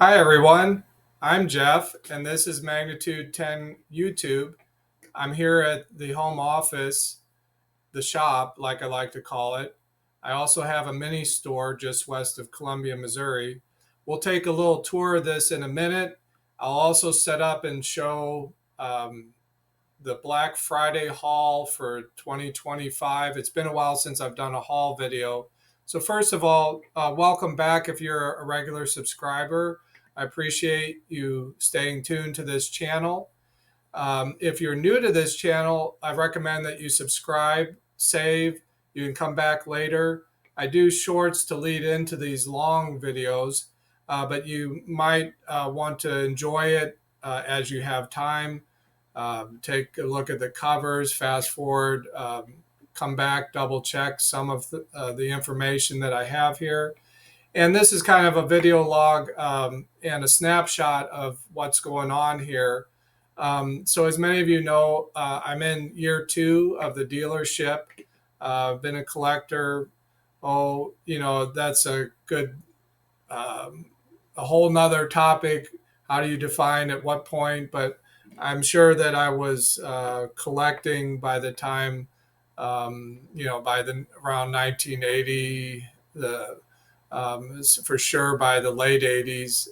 Hi, everyone. I'm Jeff, and this is Magnitude 10 YouTube. I'm here at the home office, the shop, like I like to call it. I also have a mini store just west of Columbia, Missouri. We'll take a little tour of this in a minute. I'll also set up and show the Black Friday haul for 2025. It's been a while since I've done a haul video. So, first of all, welcome back if you're a regular subscriber. I appreciate you staying tuned to this channel. If you're new to this channel, I recommend that you subscribe, save. You can come back later. I do shorts to lead into these long videos, but you might want to enjoy it as you have time. Take a look at the covers, fast forward, come back, double check some of the information that I have here. And this is kind of a video log and a snapshot of what's going on here. So, as many of you know, I'm in year two of the dealership. I've been a collector. Oh, that's a good, a whole nother topic. How do you define at what point? But I'm sure that I was collecting by the time, by the around 1980, the for sure by the late 80s,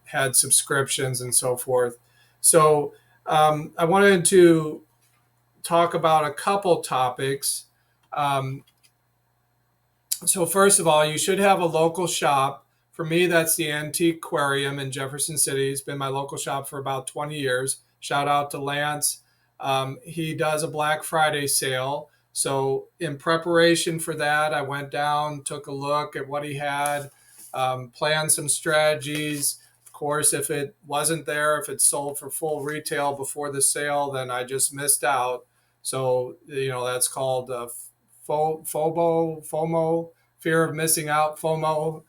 had subscriptions and so forth. So I wanted to talk about a couple topics. Um, so, first of all, you should have a local shop. For me, that's the Antiquarium in Jefferson City. It's been my local shop for about 20 years. Shout out to Lance. He does a Black Friday sale. So, in preparation for that, I went down, took a look at what he had, planned some strategies. Of course, if it wasn't there, if it sold for full retail before the sale, then I just missed out. So, that's called FOMO, fear of missing out, FOMO.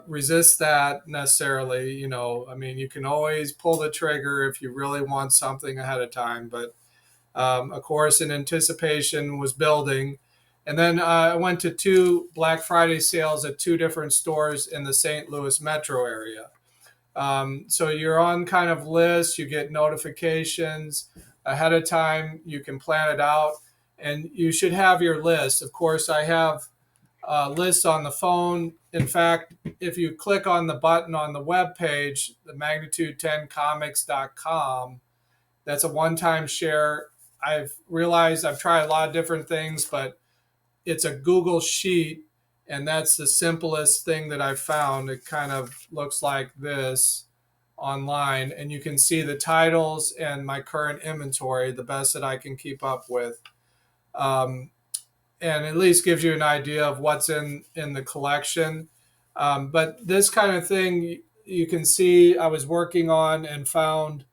Resist that necessarily. I mean, you can always pull the trigger if you really want something ahead of time. But of course, in anticipation was building. And then I went to two Black Friday sales at two different stores in the St. Louis metro area. So you're on kind of lists, you get notifications ahead of time, you can plan it out, and you should have your list. Of course, I have lists on the phone. In fact, if you click on the button on the web page, the magnitude10comics.com, that's a one time share. I've realized I've tried a lot of different things, but it's a Google Sheet, and that's the simplest thing that I've found. It kind of looks like this online, and you can see the titles and my current inventory, the best that I can keep up with. Um, and at least gives you an idea of what's in the collection. But this kind of thing, you can see I was working on and found.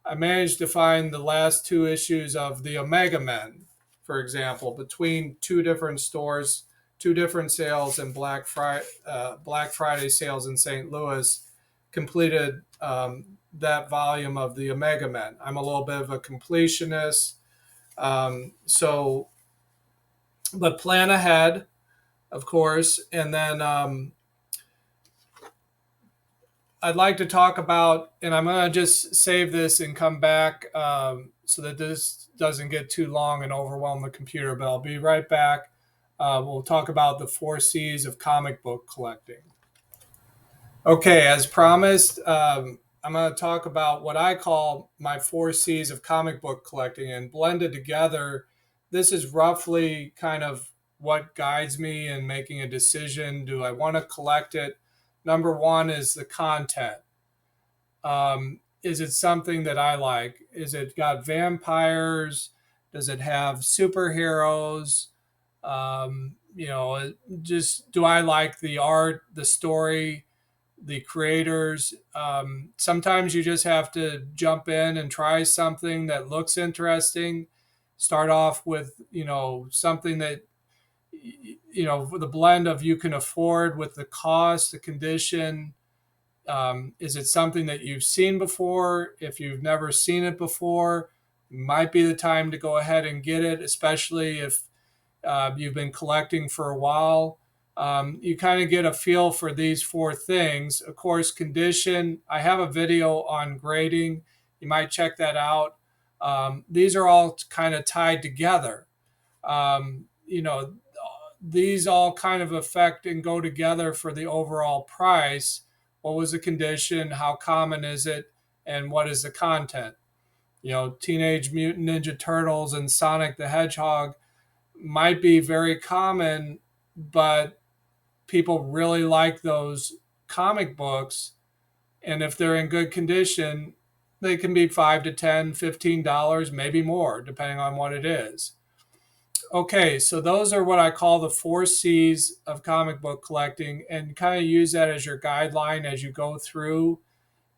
I managed to find the last two issues of the Omega Men, for example, between two different stores, two different sales, and Black Friday sales in St. Louis completed that volume of the Omega Men. I'm a little bit of a completionist, so but plan ahead, of course. And then I'd like to talk about, and I'm going to just save this and come back so that this doesn't get too long and overwhelm the computer, but I'll be right back. We'll talk about the four C's of comic book collecting. Okay, as promised, I'm going to talk about what I call my four C's of comic book collecting, and blended together. This is roughly kind of what guides me in making a decision. Do I want to collect it? Number one is the content. Is it something that I like? Is it got vampires? Does it have superheroes? Just do I like the art, the story, the creators? Sometimes you just have to jump in and try something that looks interesting. Start off with something that the blend of you can afford with the cost, the condition. Is it something that you've seen before? If you've never seen it before, might be the time to go ahead and get it, especially if you've been collecting for a while. You kind of get a feel for these four things. Of course, condition. I have a video on grading. You might check that out. These are all kind of tied together. You know, these all kind of affect and go together for the overall price. What was the condition? How common is it? And what is the content? You know, Teenage Mutant Ninja Turtles and Sonic the Hedgehog might be very common, but people really like those comic books. And if they're in good condition, they can be 5 to 10, $15, maybe more, depending on what it is. Okay, so those are what I call the four C's of comic book collecting, and kind of use that as your guideline as you go through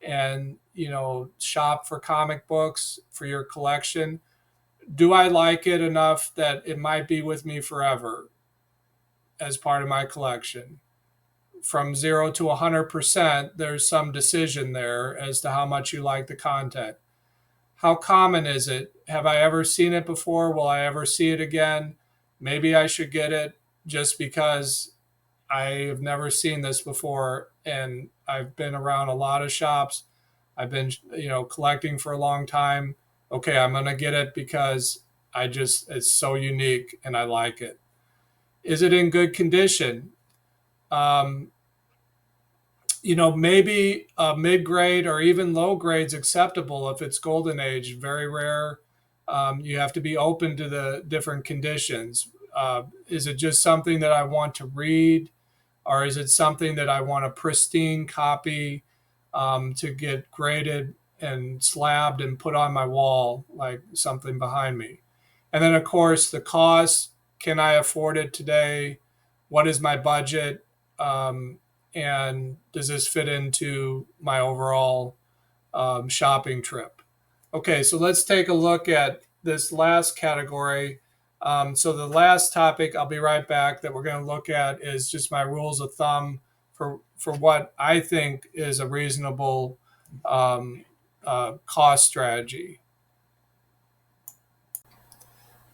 and, you know, shop for comic books for your collection. Do I like it enough that it might be with me forever as part of my collection? From 0 to 100%, there's some decision there as to how much you like the content. How common is it? Have I ever seen it before? Will I ever see it again? Maybe I should get it just because I have never seen this before and I've been around a lot of shops. I've been, you know, collecting for a long time. Okay, I'm going to get it because it's so unique and I like it. Is it in good condition? Um, you know, maybe a mid grade or even low grades acceptable if it's golden age, very rare. You have to be open to the different conditions. Is it just something that I want to read, or is it something that I want a pristine copy to get graded and slabbed and put on my wall, like something behind me? And then, of course, the cost. Can I afford it today? What is my budget? Um, and does this fit into my overall shopping trip? Okay, so let's take a look at this last category. So the last topic, I'll be right back, that we're going to look at is just my rules of thumb for what I think is a reasonable cost strategy.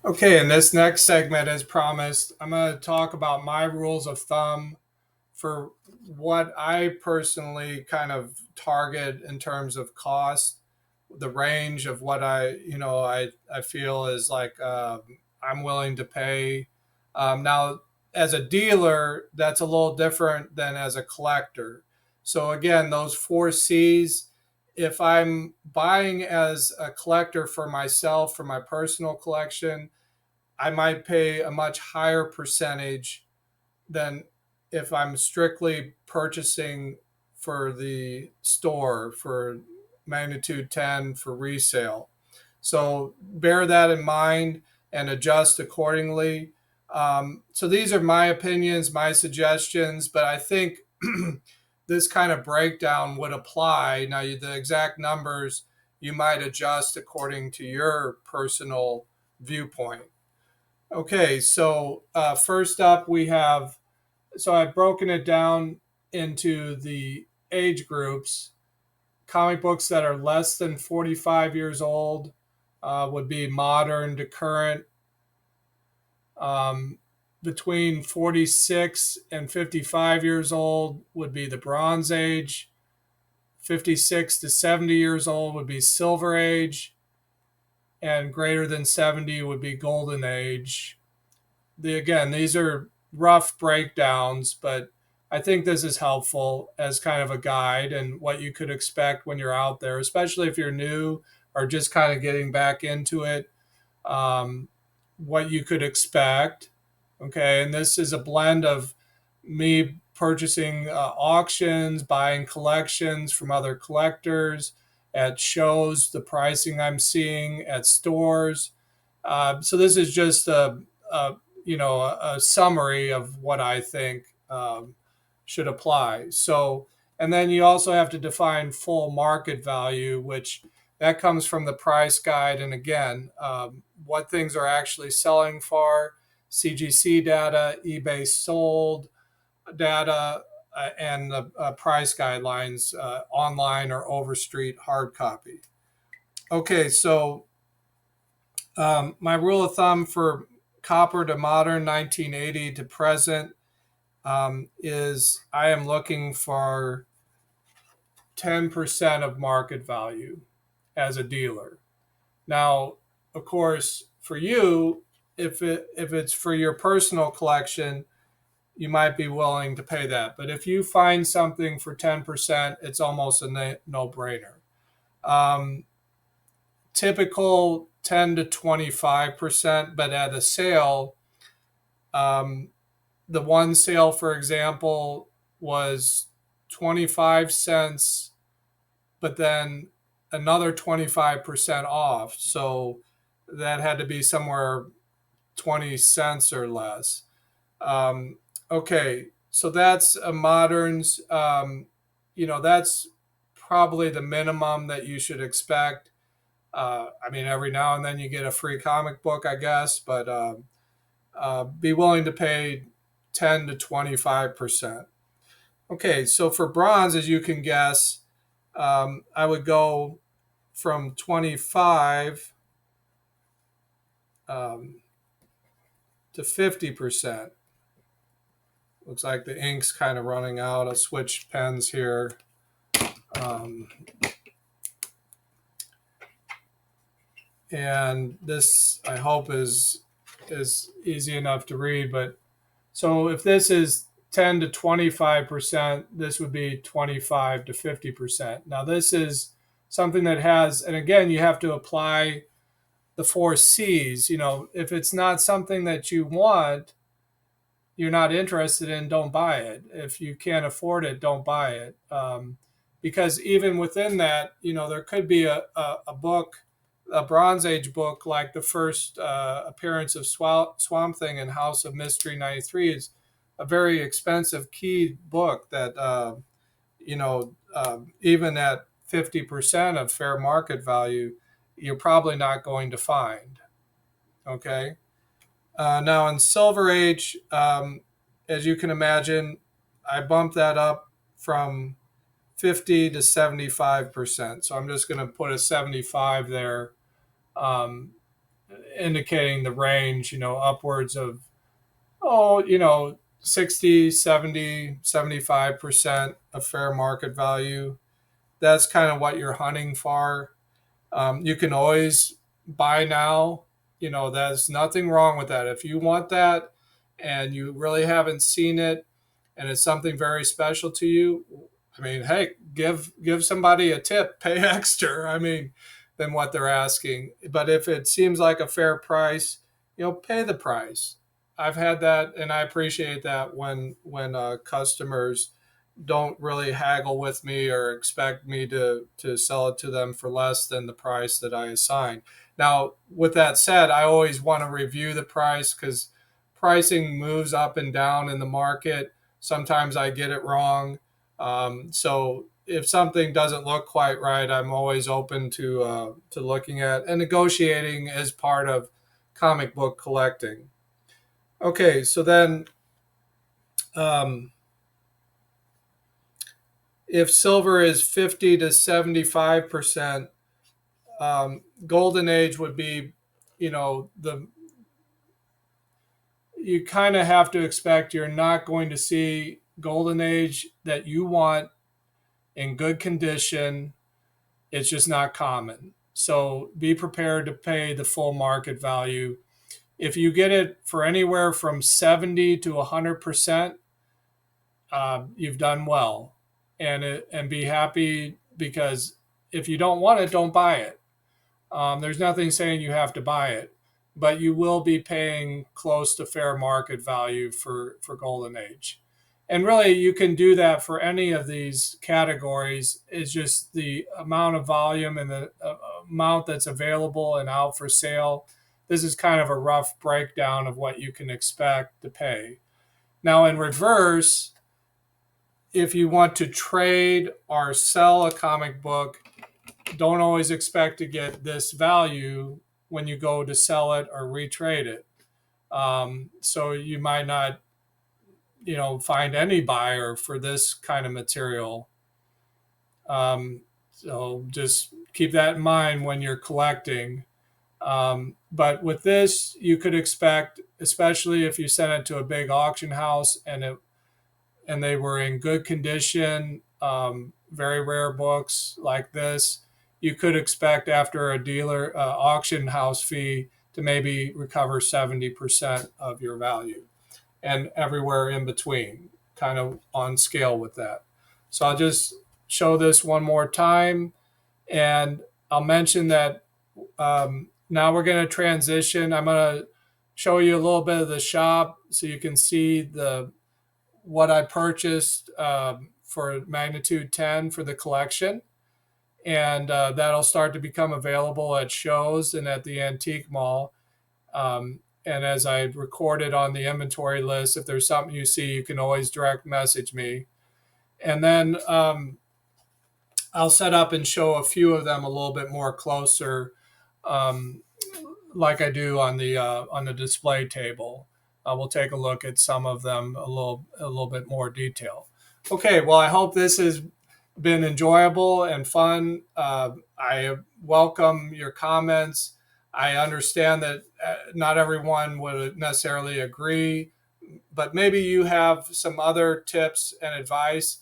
Okay, in this next segment, as promised, I'm going to talk about my rules of thumb for what I personally kind of target in terms of cost, the range of what I feel is like I'm willing to pay. Now, as a dealer, that's a little different than as a collector. So again, those four C's. If I'm buying as a collector for myself, for my personal collection, I might pay a much higher percentage than if I'm strictly purchasing for the store for magnitude 10 for resale. So bear that in mind and adjust accordingly. So these are my opinions, my suggestions, but I think this kind of breakdown would apply. Now, the exact numbers you might adjust according to your personal viewpoint. Okay, so first up we have, so I've broken it down into the age groups. Comic books that are less than 45 years old would be modern to current. Um, Between 46 and 55 years old would be the Bronze Age. 56 to 70 years old would be Silver Age. And greater than 70 would be Golden Age. Again, these are rough breakdowns, but I think this is helpful as kind of a guide and what you could expect when you're out there, especially if you're new or just kind of getting back into it, what you could expect. Okay, and this is a blend of me purchasing auctions, buying collections from other collectors, at shows, the pricing I'm seeing at stores. So this is just a summary of what I think should apply. So, and then you also have to define full market value, which that comes from the price guide. And again, what things are actually selling for, CGC data, eBay sold data, and the price guidelines online or Overstreet hard copy. Okay, so my rule of thumb for copper to modern, 1980 to present, is I am looking for 10% of market value as a dealer. Now, of course, for you, if it's for your personal collection, you might be willing to pay that. But if you find something for 10%, it's almost a no brainer. Um, Typical 10 to 25%, but at a sale, um, the one sale, for example, was 25 cents, but then another 25% off. So that had to be somewhere 20 cents or less. Um, okay, so that's a Moderns. That's probably the minimum that you should expect. I mean, every now and then you get a free comic book, I guess, but be willing to pay 10 to 25%. Okay, so for bronze, as you can guess, I would go from 25 um, to 50%. Looks like the ink's kind of running out. I'll switch pens here. Um, and this, I hope, is easy enough to read. But so if this is 10 to 25%, this would be 25 to 50%. Now, this is something that has, and again, you have to apply the four C's. If it's not something that you want, you're not interested in, don't buy it. If you can't afford it, don't buy it. Because even within that, there could be a book, a Bronze Age book, like the first appearance of Swamp Thing in House of Mystery 93 is a very expensive key book that, even at 50% of fair market value, you're probably not going to find. Okay. Now in Silver Age, as you can imagine, I bumped that up from 50 to 75%. So I'm just going to put a 75 there, um, indicating the range, upwards of, 60, 70, 75% of fair market value. That's kind of what you're hunting for. You can always buy now. There's nothing wrong with that. If you want that and you really haven't seen it and it's something very special to you, I mean, hey, give somebody a tip, pay extra. I mean, than what they're asking. But if it seems like a fair price, pay the price. I've had that, and I appreciate that when customers don't really haggle with me or expect me to sell it to them for less than the price that I assign. Now, with that said, I always want to review the price because pricing moves up and down in the market. Sometimes I get it wrong. So if something doesn't look quite right, I'm always open to looking at, and negotiating as part of comic book collecting. Okay, so then um, if silver is 50 to 75%, golden age would be, the you kind of have to expect you're not going to see golden age that you want in good condition. It's just not common. So be prepared to pay the full market value. If you get it for anywhere from 70 to 100%, you've done well, and be happy, because if you don't want it, don't buy it. There's nothing saying you have to buy it, but you will be paying close to fair market value for Golden Age. And really, you can do that for any of these categories. It's just the amount of volume and the amount that's available and out for sale. This is kind of a rough breakdown of what you can expect to pay. Now, in reverse, if you want to trade or sell a comic book, don't always expect to get this value when you go to sell it or retrade it. So you might not, find any buyer for this kind of material. So just keep that in mind when you're collecting. But with this, you could expect, especially if you send it to a big auction house and and they were in good condition, very rare books like this, you could expect after a dealer auction house fee to maybe recover 70% of your value, and everywhere in between, kind of on scale with that. So I'll just show this one more time, and I'll mention that now we're going to transition. I'm going to show you a little bit of the shop so you can see what I purchased for Magnitude 10 for the collection. And that'll start to become available at shows and at the antique mall. And as I recorded on the inventory list, if there's something you see, you can always direct message me. And then I'll set up and show a few of them a little bit more closer, um, like I do on the display table. We'll take a look at some of them a little bit more detail. Okay, well, I hope this has been enjoyable and fun. I welcome your comments. I understand that not everyone would necessarily agree, but maybe you have some other tips and advice.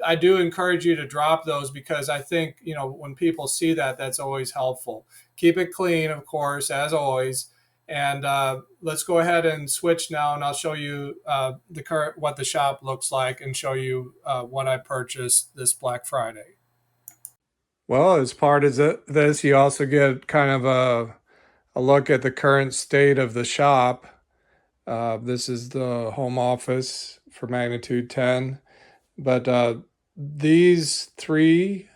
I do encourage you to drop those because I think, when people see that, that's always helpful. Keep it clean, of course, as always. And let's go ahead and switch now, and I'll show you what the shop looks like and show you what I purchased this Black Friday. Well, as part of this, you also get kind of a look at the current state of the shop. This is the home office for Magnitude 10. But these three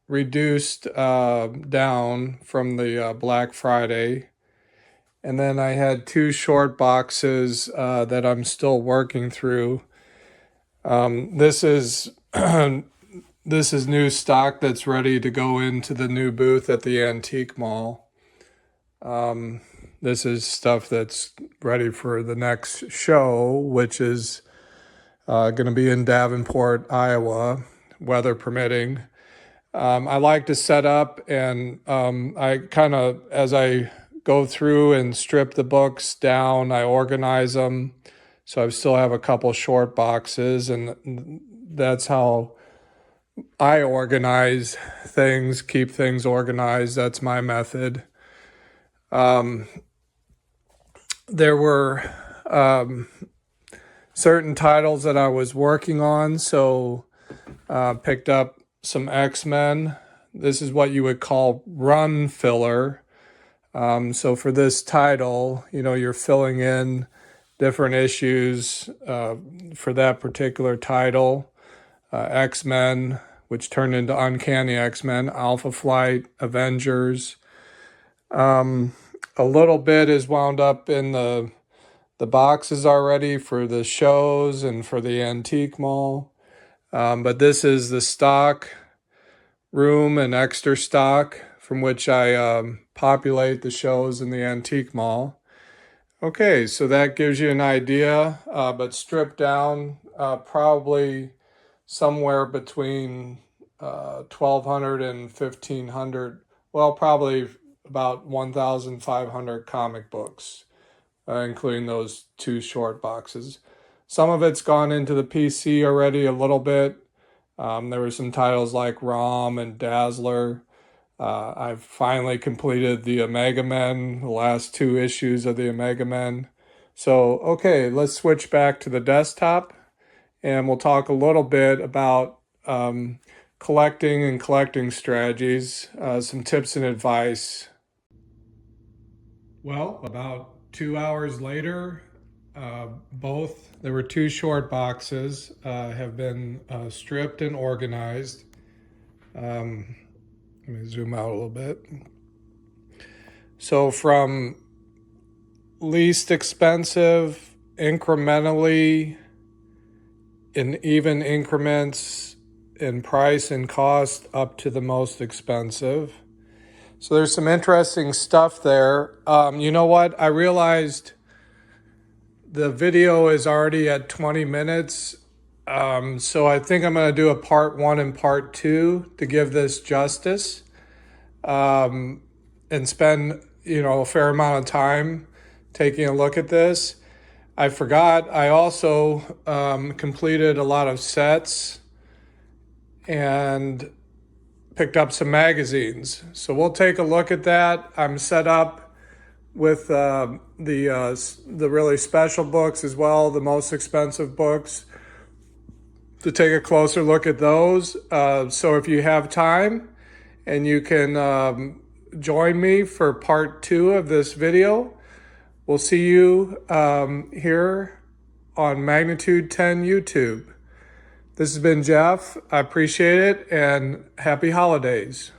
reduced down from the Black Friday. And then I had two short boxes that I'm still working through. This is this is new stock that's ready to go into the new booth at the antique mall. This is stuff that's ready for the next show, which is going to be in Davenport, Iowa, weather permitting. I like to set up, and I kind of, as I go through and strip the books down, I organize them. So I still have a couple short boxes, and that's how I organize things, keep things organized. That's my method. There were certain titles that I was working on, so picked up some X-Men. This is what you would call run filler. So for this title, you're filling in different issues for that particular title. X-Men, which turned into Uncanny X-Men, Alpha Flight, Avengers. A little bit is wound up in the boxes already for the shows and for the antique mall. But this is the stock room and extra stock from which I populate the shows in the antique mall. Okay, so that gives you an idea, but stripped down, probably somewhere between 1,200 and 1,500, well, probably about 1,500 comic books, including those two short boxes. Some of it's gone into the PC already a little bit. There were some titles like ROM and Dazzler. I've finally completed the Omega Men, the last two issues of the Omega Men. So, okay, let's switch back to the desktop, and we'll talk a little bit about collecting and collecting strategies, some tips and advice. Well, about 2 hours later, there were two short boxes, have been stripped and organized. Let me zoom out a little bit. So from least expensive, incrementally, in even increments in price and cost, up to the most expensive. So there's some interesting stuff there. You know what? I realized the video is already at 20 minutes. So I think I'm going to do a part 1 and part 2 to give this justice, and spend, a fair amount of time taking a look at this. I forgot, I also completed a lot of sets and picked up some magazines. So we'll take a look at that. I'm set up with the really special books as well, the most expensive books, to take a closer look at those. So if you have time and you can join me for part 2 of this video, we'll see you here on Magnitude 10 YouTube. This has been Jeff. I appreciate it, and happy holidays.